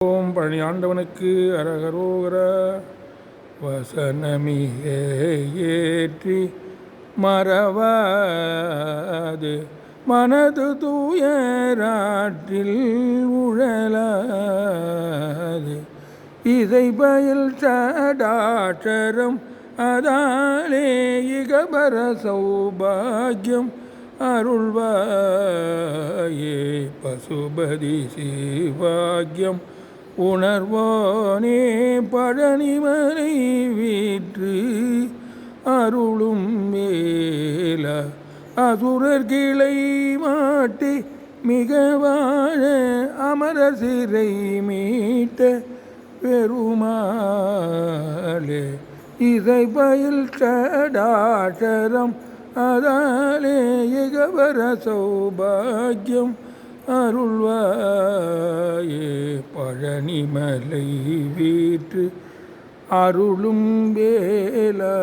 ஓம் பழனி ஆண்டவனுக்கு அரகரோகர வசனமிக ஏற்றி மறவாது மனது தூயராற்றில் உழலாது இதை பயில் சடாட்சரம் அதாலே இகபர சௌபாகியம் அருள்வாயே பசுபதி சிவாக்கியம் உணர்வோனே பழனிமலை வீற்று அருளும் மேல அசுரர் கிளை மாட்டி மிக வாழ அமரர் சிறை மீட்ட பெருமாளே இதை பயில் சடாட்சரம் அதாலே இகபர சௌபாகியம் அருள்வாயே பழனிமலை வீற்று அருளும் வேலா.